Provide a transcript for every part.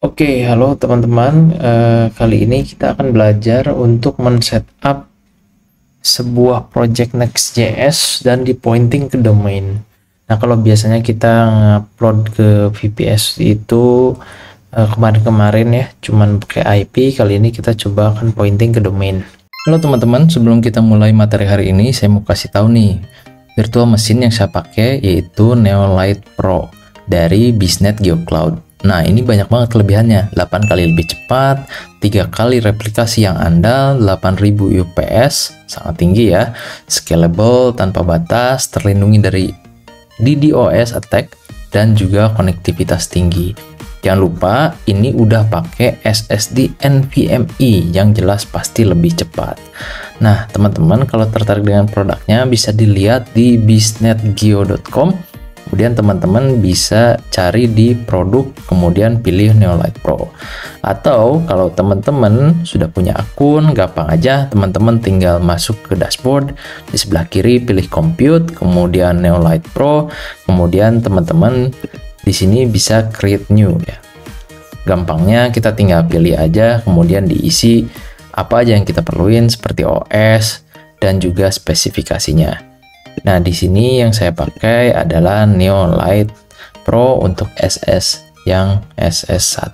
Oke, halo teman-teman. Kali ini kita akan belajar untuk men-setup sebuah project Next.js dan di pointing ke domain. Nah, kalau biasanya kita ngupload ke VPS itu kemarin-kemarin ya, cuman pakai IP. Kali ini kita coba akan pointing ke domain. Halo teman-teman, sebelum kita mulai materi hari ini, saya mau kasih tahu nih, virtual machine yang saya pakai yaitu Neolight Pro dari Biznet GeoCloud. Nah, ini banyak banget kelebihannya, 8 kali lebih cepat, 3 kali replikasi yang andal, 8000 UPS, sangat tinggi ya, scalable, tanpa batas, terlindungi dari DDoS attack, dan juga konektivitas tinggi. Jangan lupa, ini udah pakai SSD NVMe yang jelas pasti lebih cepat. Nah, teman-teman kalau tertarik dengan produknya bisa dilihat di biznetgeo.com. Kemudian teman-teman bisa cari di produk, kemudian pilih Neolight Pro. Atau kalau teman-teman sudah punya akun, gampang aja teman-teman tinggal masuk ke dashboard, di sebelah kiri pilih compute, kemudian Neolight Pro, kemudian teman-teman di sini bisa create new ya. Gampangnya kita tinggal pilih aja, kemudian diisi apa aja yang kita perluin seperti OS dan juga spesifikasinya. Nah, di sini yang saya pakai adalah Neolight Pro untuk SS yang SS1.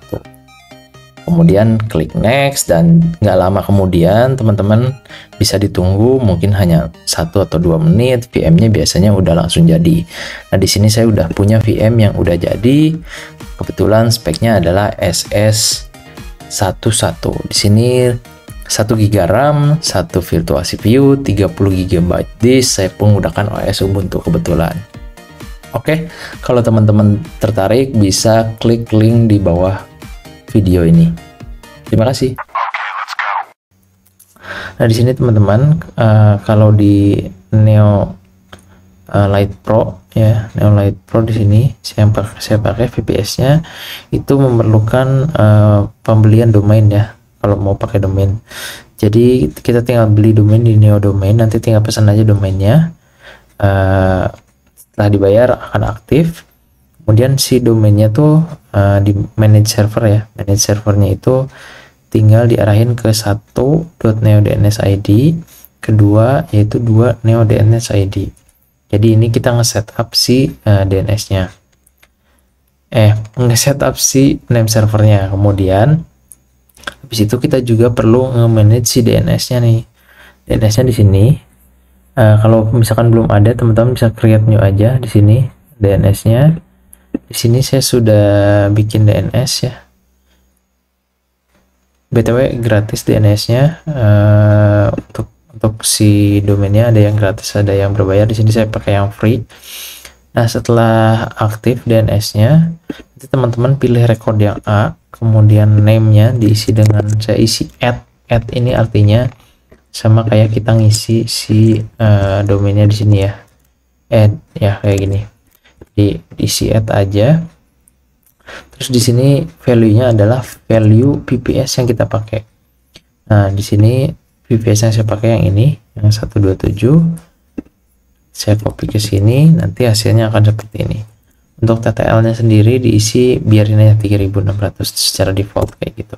Kemudian klik next dan nggak lama kemudian teman-teman bisa ditunggu mungkin hanya 1 atau 2 menit, VM-nya biasanya udah langsung jadi. Nah, di sini saya udah punya VM yang udah jadi. Kebetulan speknya adalah SS11. Di sini 1 GB RAM, 1 virtual CPU, 30 GB disk, saya menggunakan OS Ubuntu kebetulan. Oke, kalau teman-teman tertarik bisa klik link di bawah video ini. Terima kasih. Nah, di sini teman-teman, kalau di Neolight Pro ya, Neolight Pro di sini saya pakai VPS-nya itu memerlukan pembelian domain ya. Kalau mau pakai domain, jadi kita tinggal beli domain di Neo Domain, nanti tinggal pesan aja domainnya, setelah dibayar akan aktif. Kemudian si domainnya tuh di manage server ya, manage servernya itu tinggal diarahin ke 1.neodns.id, kedua yaitu 2 neodns.id. Jadi ini kita nge-setup si DNS-nya, nge-setup si name servernya. Kemudian habis itu kita juga perlu nge-manage si DNS-nya nih. DNS-nya di sini. Kalau misalkan belum ada, teman-teman bisa create new aja di sini DNS-nya. Di sini saya sudah bikin DNS ya. BTW gratis DNS-nya. Untuk si domainnya ada yang gratis, ada yang berbayar. Di sini saya pakai yang free. Nah, setelah aktif DNS-nya, nanti teman-teman pilih record yang A, kemudian name-nya diisi dengan, saya isi add ini artinya sama kayak kita ngisi si domainnya di sini ya, add ya kayak gini, diisi add aja. Terus di sini value-nya adalah value VPS yang kita pakai. Nah, di sini VPS yang saya pakai yang ini, yang 127. Saya copy ke sini, nanti hasilnya akan seperti ini. Untuk TTL-nya sendiri diisi biarin aja 3600 secara default kayak gitu.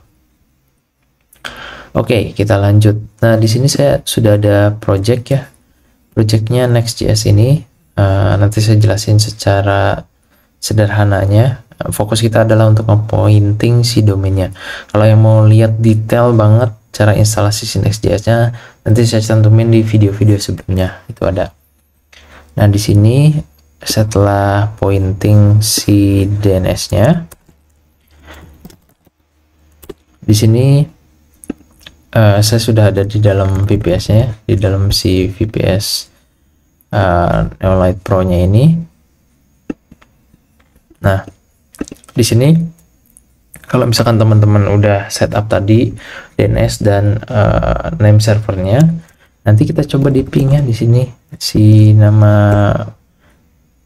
Oke, kita lanjut. Nah, di sini saya sudah ada project ya. Projectnya Next.js ini. Nanti saya jelasin secara sederhananya. Fokus kita adalah untuk nge-pointing si domainnya. Kalau yang mau lihat detail banget cara instalasi si Next.js-nya, nanti saya cantumin di video-video sebelumnya. Itu ada. Nah, di sini setelah pointing si DNS-nya, di sini saya sudah ada di dalam VPS-nya, di dalam si VPS Neolight Pro-nya ini. Nah, di sini kalau misalkan teman-teman udah setup tadi DNS dan name servernya, nanti kita coba di ping ya di sini si nama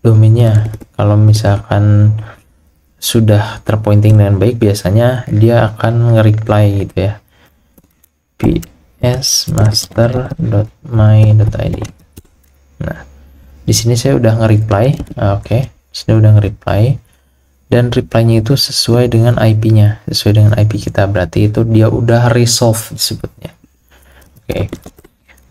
domainnya. Kalau misalkan sudah terpointing dengan baik, biasanya dia akan nge-reply gitu ya, psmaster.my.id. Nah, di sini saya udah nge-reply. Oke, sudah udah nge-reply. dan reply-nya itu sesuai dengan IP-nya, sesuai dengan IP kita, berarti itu dia udah resolve disebutnya. Oke.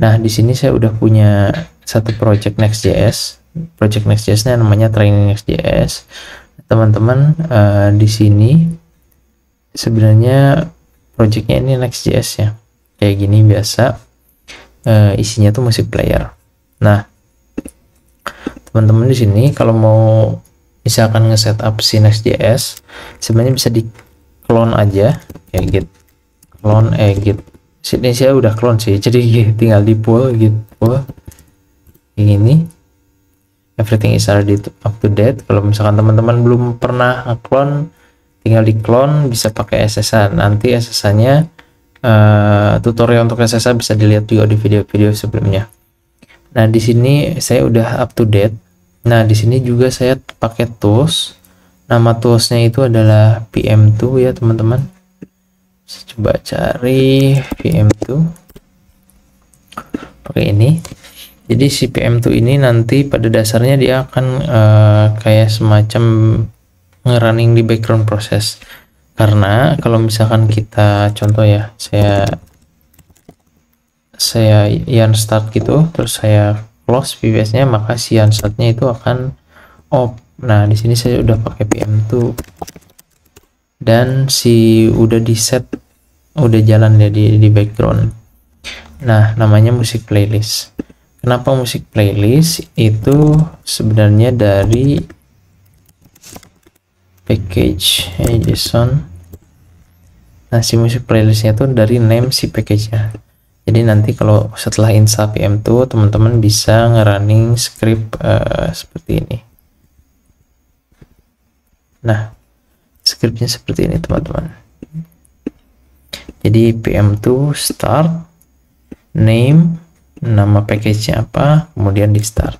Nah, di sini saya udah punya satu project Next.js. Project Next.js-nya namanya Training Next.js. Teman-teman, di sini sebenarnya projectnya ini Next.js ya. Kayak gini biasa. Isinya tuh musik player. Nah, teman-teman di sini kalau mau misalkan nge-setup si Next.js, sebenarnya bisa di clone aja ya, git clone git sini saya udah clone sih, jadi tinggal di pull git pull ini, everything is already up to date. Kalau misalkan teman-teman belum pernah clone, tinggal di clone, bisa pakai SSH. Nanti SSH-nya tutorial untuk SSH bisa dilihat juga di video-video sebelumnya. Nah, di sini saya udah up to date. Nah, di sini juga saya pakai tools. Nama toolsnya itu adalah PM2 ya teman-teman. Saya coba cari PM2 pakai ini. Jadi si PM2 ini nanti pada dasarnya dia akan kayak semacam ngerunning di background proses. Karena kalau misalkan kita contoh ya, saya yarn start gitu, terus saya close VPS-nya, maka si yarn start-nya itu akan off. Nah, di sini saya udah pakai PM2 dan si udah di set, udah jalan ya di background. Nah, namanya musik playlist. Kenapa musik playlist? Itu sebenarnya dari package JSON. Nah, si musik playlistnya tuh dari name si package-nya. Jadi nanti kalau setelah install PM2, teman-teman bisa ngerunning script seperti ini. Nah, scriptnya seperti ini teman-teman. Jadi PM2 start, name, nama package-nya apa, kemudian di start.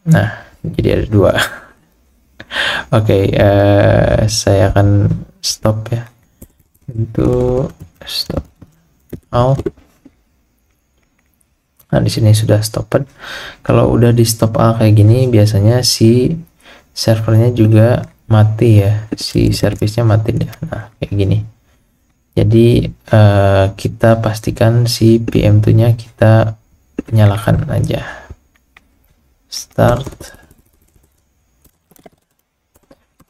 Nah, jadi ada dua. Oke, saya akan stop ya. Untuk stop all. Nah, di sini sudah stopped. Kalau udah di stop all kayak gini, biasanya si servernya juga mati ya, si service-nya mati deh. Nah, kayak gini. Jadi kita pastikan si PM2-nya kita nyalakan aja. Start.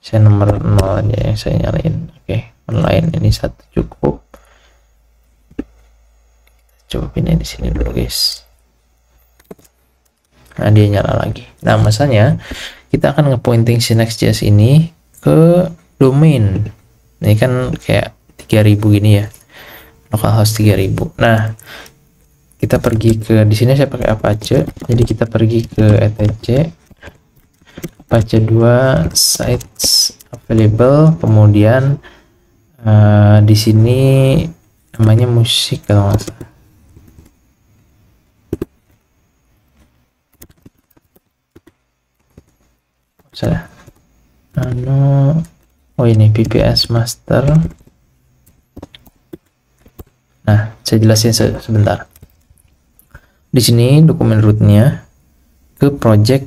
Saya nomor 0 aja yang saya nyalain. Oke, online ini satu cukup. Coba pindah di sini dulu guys. Nah, dia nyala lagi. Nah, masanya kita akan ngepointing si Next.js ini ke domain. Ini kan kayak 3000 gini ya, localhost 3000. Nah, kita pergi ke, di sini saya pakai Apache, jadi kita pergi ke etc Apache 2 sites available, kemudian di sini namanya musik kalau nggak salah. Oh ini PPS master. Nah, saya jelasin sebentar. Di sini dokumen rootnya ke project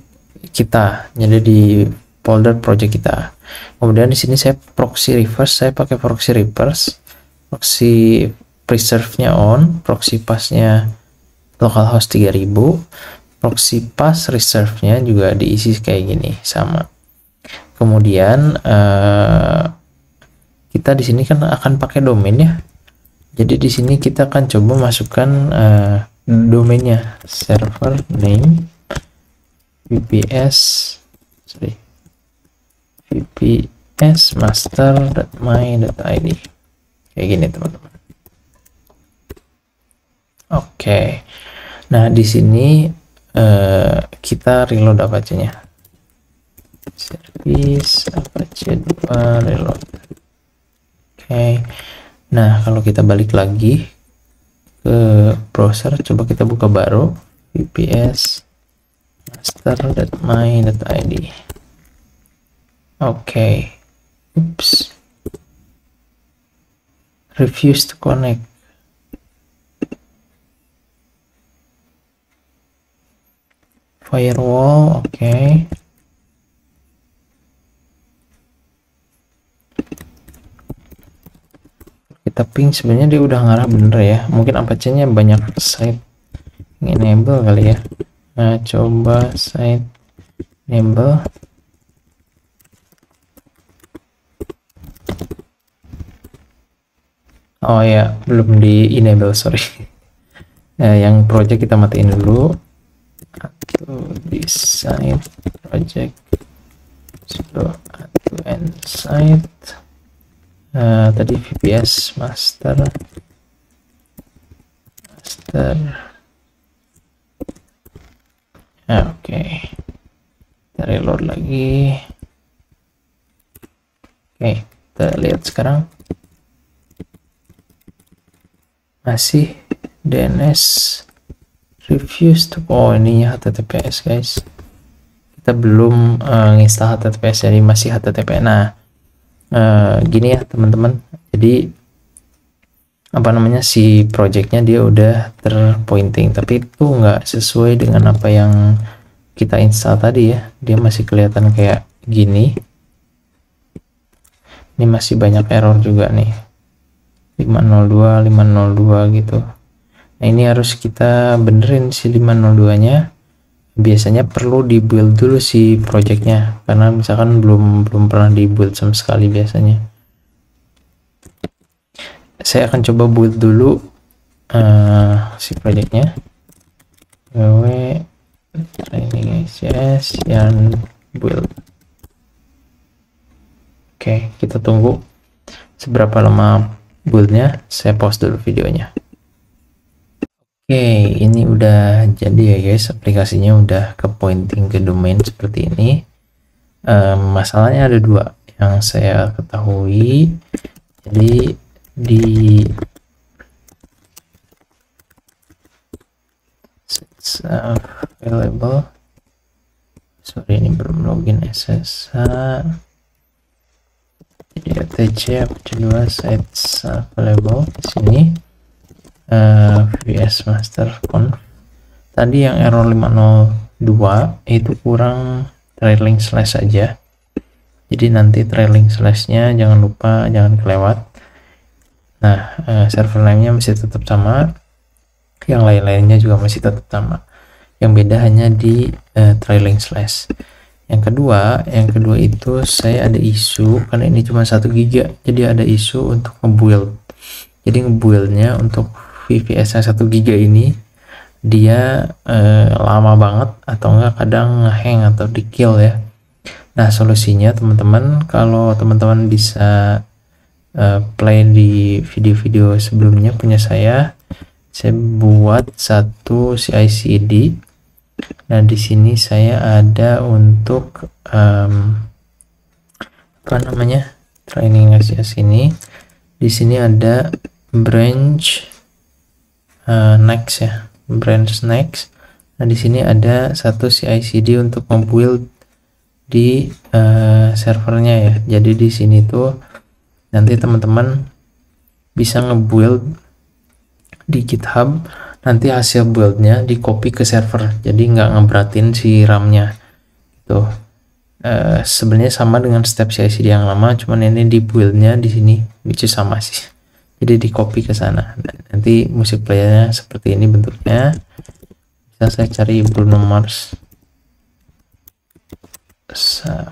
kita, jadi di folder project kita. Kemudian di sini saya proxy reverse, saya pakai proxy reverse, proxy preserve-nya on, proxy pass-nya localhost 3000, proxy pass reserve-nya juga diisi kayak gini sama. Kemudian kita di sini kan akan pakai domain ya. Jadi di sini kita akan coba masukkan domainnya, server name vps master.my.id kayak gini teman-teman. Oke. Nah, di sini kita reload Apache-nya. Service Apache 2 reload. Oke. Nah, kalau kita balik lagi ke browser, coba kita buka baru vps master.my.id. Oke. Oops. Refuse to connect. Firewall, oke. kita ping, sebenarnya dia udah ngarah bener ya. Mungkin Apache-nya banyak site enable kali ya. Nah, coba site enable. Oh ya, belum di enable, sorry. Yang project kita matiin dulu. Atau di site project sudo atau end site. Tadi VPS master. Oke. Kita reload lagi. Oke, kita lihat sekarang. Masih DNS refused. Oh, ininya HTTPS guys. Kita belum nginstal HTTPS, jadi masih HTTP. Nah, gini ya teman-teman, jadi apa namanya, si projectnya dia udah terpointing, tapi itu nggak sesuai dengan apa yang kita install tadi ya. Dia masih kelihatan kayak gini. Ini masih banyak error juga nih, 502 gitu. Nah, ini harus kita benerin si 502 nya. Biasanya perlu di build dulu si projectnya, karena misalkan belum pernah di build sama sekali. Biasanya saya akan coba build dulu si projectnya. training.js yang build. Oke, kita tunggu seberapa lama buildnya. Saya pause dulu videonya. Oke, ini udah jadi ya guys, aplikasinya udah ke pointing ke domain seperti ini. Masalahnya ada dua yang saya ketahui. Jadi di available, sorry ini belum login SSH. Jadi ATC apa sites available di sini. VS master conf. Tadi yang error 502 itu kurang trailing slash aja. Jadi nanti trailing slashnya jangan lupa, jangan kelewat. Nah, server name-nya masih tetap sama, yang lain-lainnya juga masih tetap sama. Yang beda hanya di trailing slash. Yang kedua itu saya ada isu karena ini cuma 1 giga, jadi ada isu untuk ngebuild. Jadi ngebuildnya untuk VPS yang 1 giga ini dia lama banget, atau enggak kadang ngehang atau di kill ya. Nah, solusinya teman-teman, kalau teman-teman bisa play di video-video sebelumnya punya saya buat satu CI/CD. Nah, di sini saya ada untuk apa namanya, training access ini. Di sini ada branch next ya, branch next. Nah, di sini ada satu CI/CD untuk membuild di servernya ya. Jadi di sini tuh nanti teman-teman bisa ngebuild di GitHub, nanti hasil buildnya di copy ke server, jadi nggak ngeberatin si RAM-nya tuh. Sebenarnya sama dengan step CI/CD yang lama, cuman ini di buildnya di sini which is sama sih. Jadi di copy ke sana. Nanti musik playernya seperti ini bentuknya. Bisa saya cari Bruno Mars.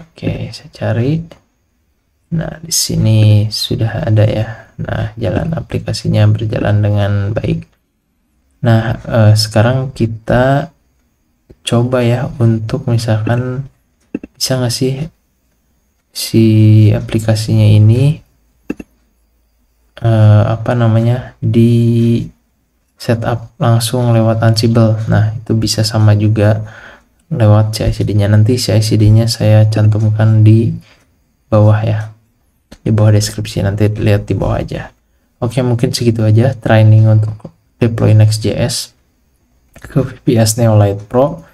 Oke, saya cari. Nah, di sini sudah ada ya. Nah, jalan aplikasinya berjalan dengan baik. Nah, sekarang kita coba ya untuk misalkan bisa nggak sih si aplikasinya ini apa namanya, di setup langsung lewat Ansible. Nah, itu bisa sama juga lewat CI/CD-nya. Nanti CI/CD-nya saya cantumkan di bawah ya, di bawah deskripsi, nanti lihat di bawah aja. Oke, mungkin segitu aja training untuk deploy Next.js ke VPS Neolight Pro.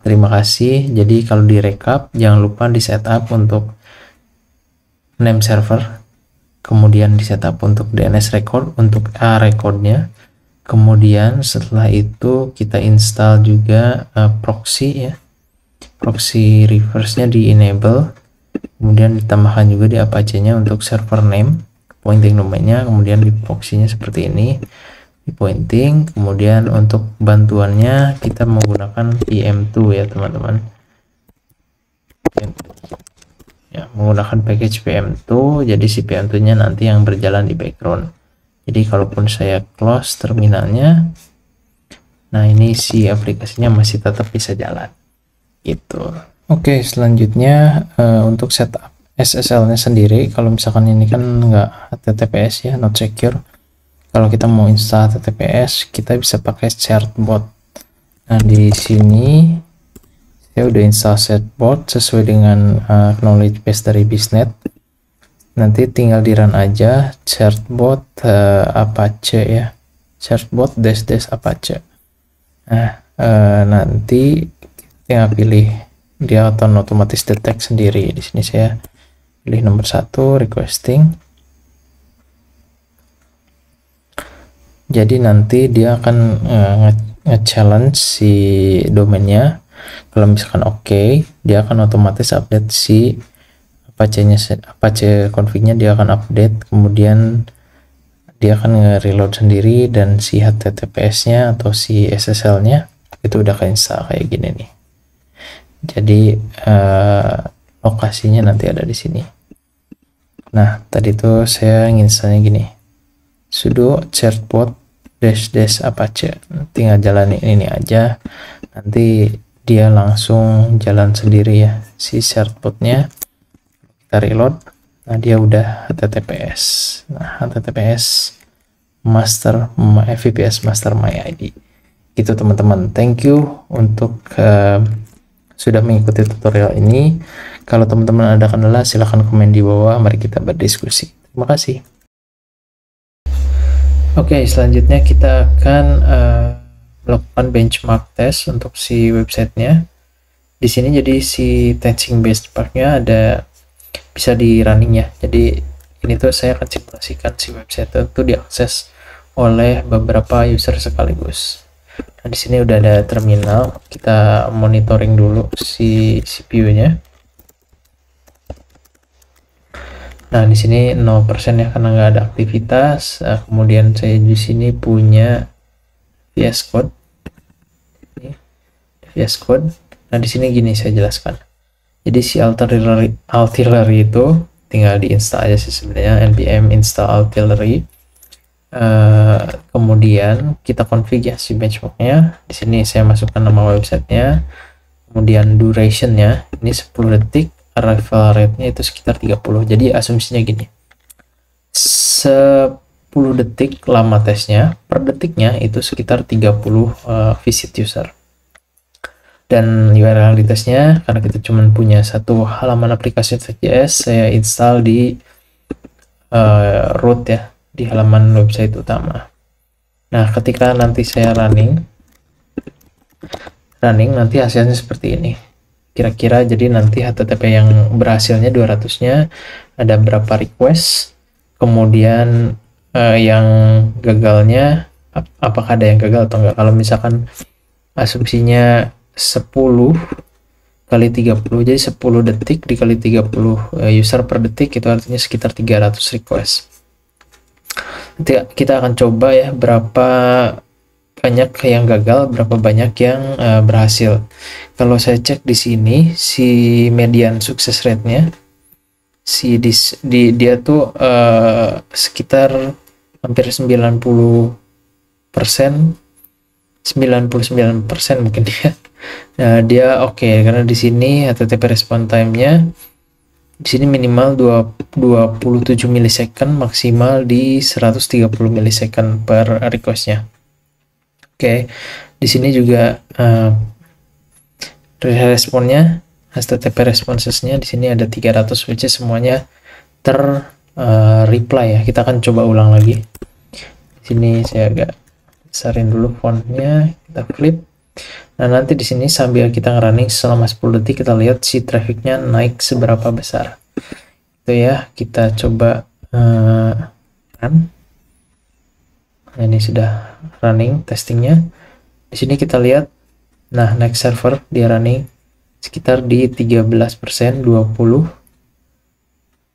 Terima kasih. Jadi kalau direkap, jangan lupa di setup untuk name server, kemudian di setup untuk DNS record untuk recordnya, kemudian setelah itu kita install juga proxy ya, proxy reverse nya di enable, kemudian ditambahkan juga di Apache nya untuk server name pointing domainnya, kemudian di proxy-nya seperti ini, di pointing. Kemudian untuk bantuannya kita menggunakan PM2 ya teman-teman ya, menggunakan package PM2. Jadi si PM2 nya nanti yang berjalan di background. Jadi kalaupun saya close terminalnya, nah ini si aplikasinya masih tetap bisa jalan gitu. Oke, selanjutnya untuk setup SSL nya sendiri, kalau misalkan ini kan nggak HTTPS ya, not secure. Kalau kita mau install HTTPS, kita bisa pakai certbot. Nah di sini saya udah install certbot sesuai dengan knowledge base dari Biznet. Nanti tinggal di run aja certbot Apache ya, certbot dash Apache. Nah nanti tinggal pilih, dia akan otomatis detect sendiri. Di sini saya pilih nomor 1 requesting. Jadi nanti dia akan nge-challenge si domainnya. Kalau misalkan oke, dia akan otomatis update si Apache config-nya, dia akan update, kemudian dia akan nge-reload sendiri, dan si HTTPS-nya atau si SSL-nya itu udah keinstall kayak gini nih. Jadi lokasinya nanti ada di sini. Nah tadi tuh saya nginstalnya gini, sudo certbot dash Apache, tinggal jalanin ini aja, nanti dia langsung jalan sendiri ya si certbotnya. Kita reload, nah dia udah HTTPS. Nah HTTPS master VPS master my ID gitu teman-teman. Thank you untuk sudah mengikuti tutorial ini. Kalau teman-teman ada kendala silahkan komen di bawah, mari kita berdiskusi. Terima kasih. Oke, selanjutnya kita akan melakukan benchmark test untuk si websitenya. Di sini jadi si testing benchmarknya ada bisa di running ya. Jadi ini tuh saya akan simulasikan si website itu diakses oleh beberapa user sekaligus. Nah, di sini udah ada terminal, kita monitoring dulu si CPU-nya. Nah, di sini 0% ya karena nggak ada aktivitas. Kemudian saya di sini punya VS Code. Ini VS Code. Nah, di sini gini saya jelaskan. Jadi si artillery itu tinggal diinstal aja sih sebenarnya, npm install artillery. Kemudian kita config ya si benchmarknya. Di sini saya masukkan nama websitenya, kemudian durationnya ini 10 detik, arrival rate-nya itu sekitar 30. Jadi asumsinya gini, 10 detik lama tesnya, per detiknya itu sekitar 30 visit user. Dan URL di tesnya, karena kita cuma punya satu halaman aplikasi Next.js, saya install di root ya, di halaman website utama. Nah, ketika nanti saya running nanti hasilnya seperti ini kira-kira. Jadi nanti HTTP yang berhasilnya 200-nya ada berapa request, kemudian yang gagalnya apakah ada yang gagal atau enggak. Kalau misalkan asumsinya 10 kali 30, jadi 10 detik dikali 30 user per detik, itu artinya sekitar 300 request. Nanti kita akan coba ya berapa banyak yang gagal, berapa banyak yang berhasil. Kalau saya cek di sini si median success rate-nya dia tuh sekitar hampir 99% mungkin ya. Nah, dia oke karena di sini HTTP response time-nya di sini minimal 27 millisecond, maksimal di 130 millisecond per request-nya. Oke, di sini juga responnya, HTTP responses-nya di sini ada 300, which is semuanya reply ya. Kita akan coba ulang lagi. Di sini saya agak besarin dulu fontnya, kita flip. Nah, nanti di sini sambil kita running selama 10 detik kita lihat si trafficnya naik seberapa besar. Itu ya, kita coba run. Nah, ini sudah running testingnya. Di sini kita lihat, nah next server dia running sekitar di 13%, 20,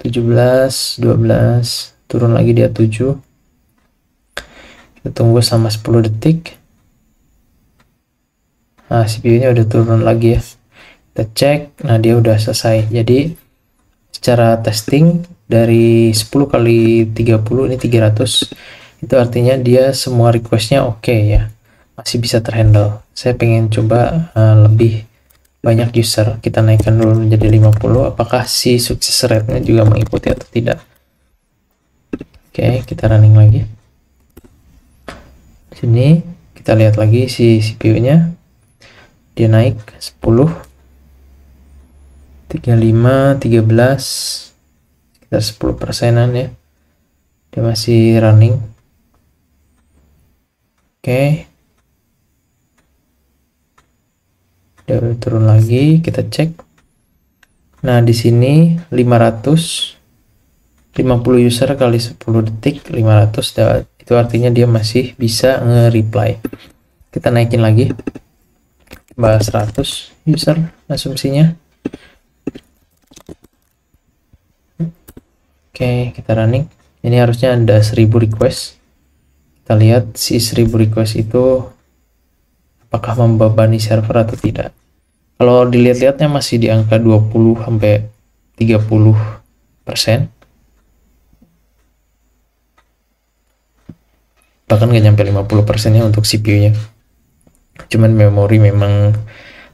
17, 12, turun lagi dia 7. Kita tunggu sama 10 detik. Nah, CPU-nya udah turun lagi ya. Kita cek, nah dia udah selesai. Jadi secara testing dari 10 kali 30 ini 300. Itu artinya dia semua requestnya oke ya. Masih bisa terhandle. Saya pengen coba lebih banyak user, kita naikkan dulu menjadi 50, apakah si sukses rate-nya juga mengikuti atau tidak. Oke, kita running lagi. Sini kita lihat lagi si CPU-nya, dia naik 10, 35, 13, sekitar 10%-an ya, dia masih running. Oke, dia udah turun lagi, kita cek. Nah, di sini 550 user kali 10 detik, 500, itu artinya dia masih bisa nge-reply. Kita naikin lagi, bahas 100 user asumsinya. Oke, kita running. Ini harusnya ada 1000 request. Kita lihat si 1000 request itu apakah membebani server atau tidak. Kalau dilihat-lihatnya masih di angka 20 sampai 30%. Bahkan nggak nyampe 50% ya untuk CPU-nya. Cuman memori memang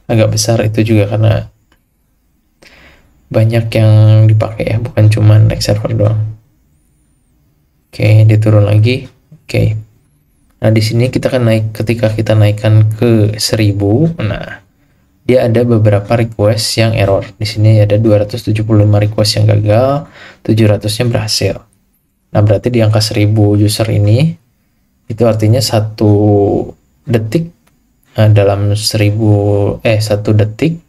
agak besar, itu juga karena banyak yang dipakai ya, bukan cuman next server doang. Oke, dia turun lagi. Oke. Nah, di sini kita akan naik, ketika kita naikkan ke 1000, nah dia ada beberapa request yang error. Di sini ada 275 request yang gagal, 700-nya berhasil. Nah, berarti di angka 1000 user ini, itu artinya 1 detik, dalam 1 detik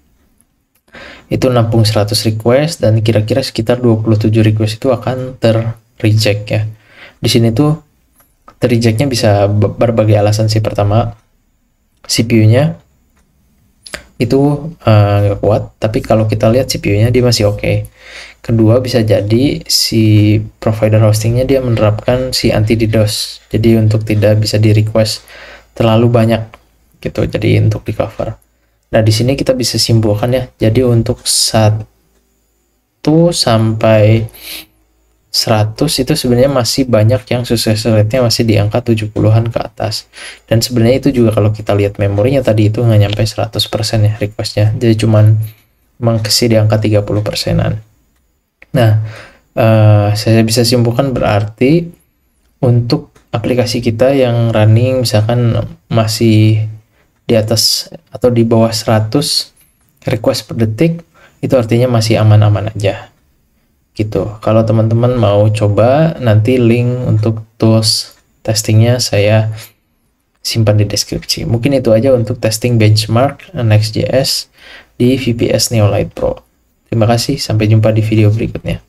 itu nampung 100 request, dan kira-kira sekitar 27 request itu akan ter-reject ya. Di sini tuh ter-rejectnya bisa berbagai alasan sih. Pertama, CPU-nya itu nggak kuat, tapi kalau kita lihat CPU-nya dia masih oke. Kedua, bisa jadi si provider hostingnya dia menerapkan si anti DDoS, jadi untuk tidak bisa di request terlalu banyak gitu, jadi untuk di cover. Nah, di sini kita bisa simpulkan ya, jadi untuk 1 sampai 100 itu sebenarnya masih banyak yang sukses rate-nya masih di angka 70-an ke atas. Dan sebenarnya itu juga kalau kita lihat memorinya tadi itu nggak nyampe 100% ya requestnya, jadi cuman mengisi di angka 30%-an. Nah, saya bisa simpulkan berarti untuk aplikasi kita yang running misalkan masih di atas atau di bawah 100 request per detik, itu artinya masih aman-aman aja gitu. Kalau teman-teman mau coba, nanti link untuk tools testingnya saya simpan di deskripsi. Mungkin itu aja untuk testing benchmark Next.js di VPS Neolite Pro. Terima kasih, sampai jumpa di video berikutnya.